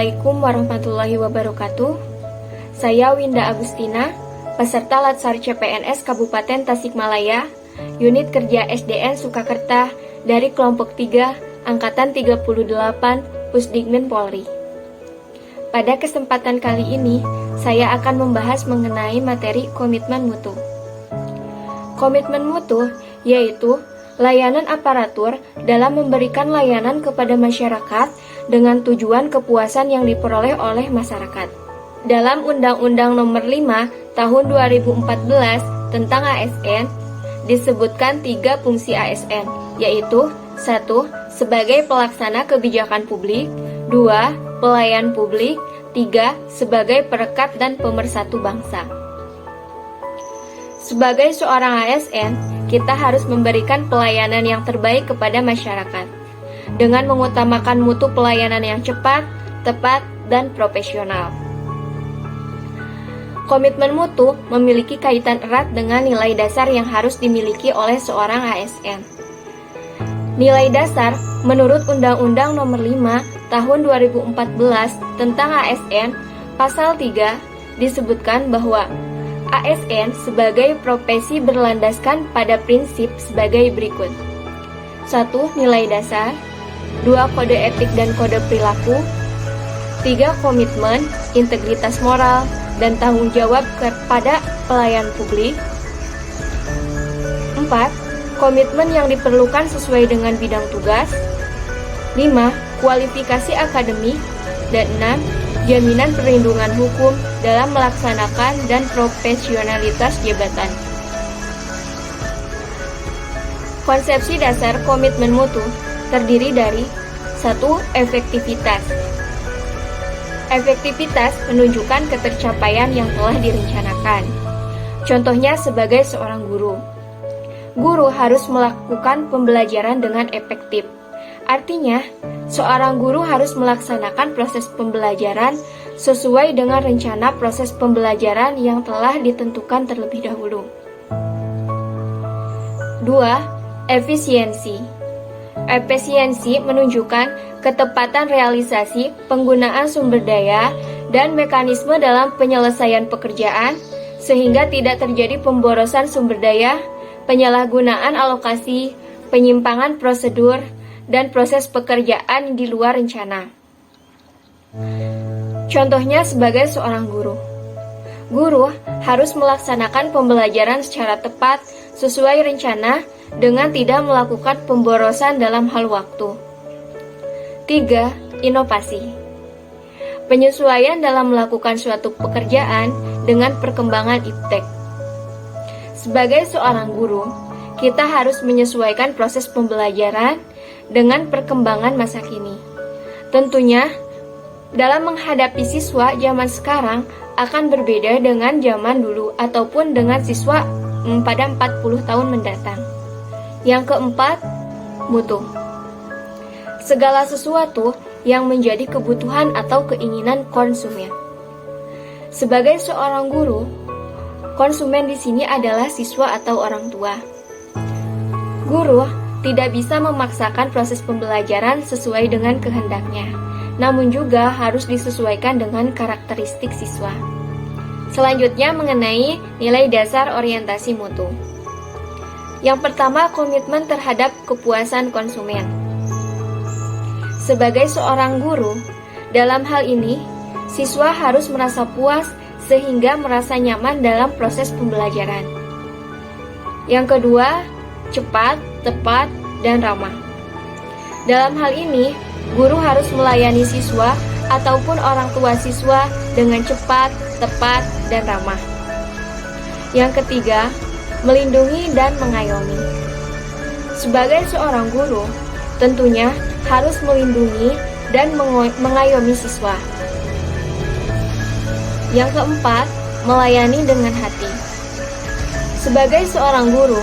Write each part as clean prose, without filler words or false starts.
Assalamualaikum warahmatullahi wabarakatuh. Saya Winda Agustina, peserta Latsar CPNS Kabupaten Tasikmalaya, Unit Kerja SDN Sukkerta dari kelompok 3, Angkatan 38, Pusdikmin Polri. Pada kesempatan kali ini, saya akan membahas mengenai materi komitmen mutu. Komitmen mutu yaitu layanan aparatur dalam memberikan layanan kepada masyarakat dengan tujuan kepuasan yang diperoleh oleh masyarakat. Dalam Undang-Undang Nomor 5 Tahun 2014 tentang ASN, disebutkan 3 fungsi ASN, yaitu 1. Sebagai pelaksana kebijakan publik, 2. Pelayan publik, 3. Sebagai perekat dan pemersatu bangsa. Sebagai seorang ASN, kita harus memberikan pelayanan yang terbaik kepada masyarakat dengan mengutamakan mutu pelayanan yang cepat, tepat, dan profesional. Komitmen mutu memiliki kaitan erat dengan nilai dasar yang harus dimiliki oleh seorang ASN. Nilai dasar menurut Undang-Undang Nomor 5 Tahun 2014 tentang ASN, Pasal 3 disebutkan bahwa ASN sebagai profesi berlandaskan pada prinsip sebagai berikut. 1. Nilai dasar, 2. Kode etik dan kode perilaku, 3. Komitmen, integritas moral, dan tanggung jawab kepada pelayan publik, 4. Komitmen yang diperlukan sesuai dengan bidang tugas, 5. Kualifikasi akademik, dan 6. Jaminan perlindungan hukum dalam melaksanakan dan profesionalitas jabatan. Konsepsi dasar komitmen mutu terdiri dari 1. Efektivitas. Efektivitas menunjukkan ketercapaian yang telah direncanakan. Contohnya sebagai seorang guru. Guru harus melakukan pembelajaran dengan efektif. Artinya, seorang guru harus melaksanakan proses pembelajaran sesuai dengan rencana proses pembelajaran yang telah ditentukan terlebih dahulu. 2. Efisiensi. Efisiensi menunjukkan ketepatan realisasi penggunaan sumber daya dan mekanisme dalam penyelesaian pekerjaan sehingga tidak terjadi pemborosan sumber daya, penyalahgunaan alokasi, penyimpangan prosedur, dan proses pekerjaan di luar rencana. Contohnya sebagai seorang guru. Guru harus melaksanakan pembelajaran secara tepat sesuai rencana dengan tidak melakukan pemborosan dalam hal waktu. 3. Inovasi. Penyesuaian dalam melakukan suatu pekerjaan dengan perkembangan iptek. Sebagai seorang guru, kita harus menyesuaikan proses pembelajaran dengan perkembangan masa kini. Tentunya, dalam menghadapi siswa zaman sekarang akan berbeda dengan zaman dulu ataupun dengan siswa pada 40 tahun mendatang. Yang keempat, mutu. Segala sesuatu yang menjadi kebutuhan atau keinginan konsumen. Sebagai seorang guru, konsumen di sini adalah siswa atau orang tua. Guru tidak bisa memaksakan proses pembelajaran sesuai dengan kehendaknya, namun juga harus disesuaikan dengan karakteristik siswa. Selanjutnya mengenai nilai dasar orientasi mutu. Yang pertama, komitmen terhadap kepuasan konsumen. Sebagai seorang guru, dalam hal ini, siswa harus merasa puas sehingga merasa nyaman dalam proses pembelajaran. Yang kedua, cepat, tepat, dan ramah. Dalam hal ini, guru harus melayani siswa ataupun orang tua siswa dengan cepat, tepat, dan ramah. Yang ketiga, melindungi dan mengayomi. Sebagai seorang guru, tentunya harus melindungi dan mengayomi siswa. Yang keempat, melayani dengan hati. Sebagai seorang guru,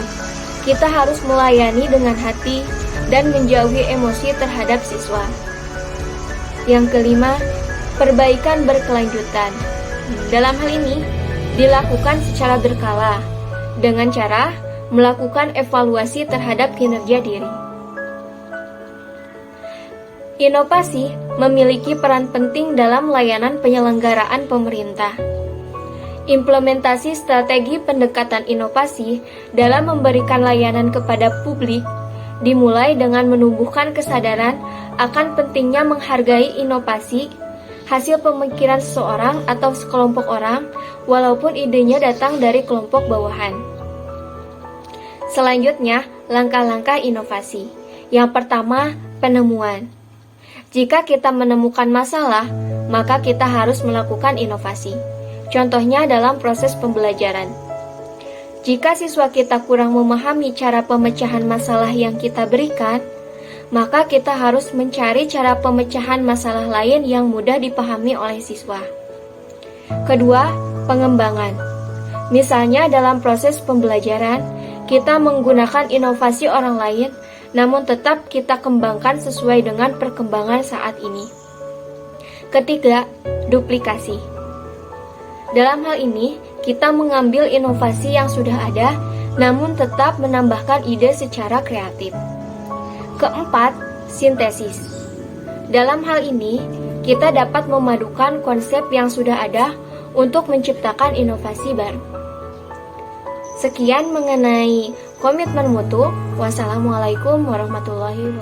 kita harus melayani dengan hati dan menjauhi emosi terhadap siswa. Yang kelima, perbaikan berkelanjutan. Dalam hal ini, dilakukan secara berkala dengan cara melakukan evaluasi terhadap kinerja diri. Inovasi memiliki peran penting dalam layanan penyelenggaraan pemerintah. Implementasi strategi pendekatan inovasi dalam memberikan layanan kepada publik dimulai dengan menumbuhkan kesadaran akan pentingnya menghargai inovasi, hasil pemikiran seseorang atau sekelompok orang, walaupun idenya datang dari kelompok bawahan. Selanjutnya, langkah-langkah inovasi. Yang pertama, penemuan. Jika kita menemukan masalah, maka kita harus melakukan inovasi. Contohnya dalam proses pembelajaran. Jika siswa kita kurang memahami cara pemecahan masalah yang kita berikan, maka kita harus mencari cara pemecahan masalah lain yang mudah dipahami oleh siswa. Kedua, pengembangan. Misalnya dalam proses pembelajaran, kita menggunakan inovasi orang lain, namun tetap kita kembangkan sesuai dengan perkembangan saat ini. Ketiga, duplikasi. Dalam hal ini, kita mengambil inovasi yang sudah ada, namun tetap menambahkan ide secara kreatif. Keempat, sintesis. Dalam hal ini, kita dapat memadukan konsep yang sudah ada untuk menciptakan inovasi baru. Sekian mengenai komitmen mutu. Wassalamualaikum warahmatullahi wabarakatuh.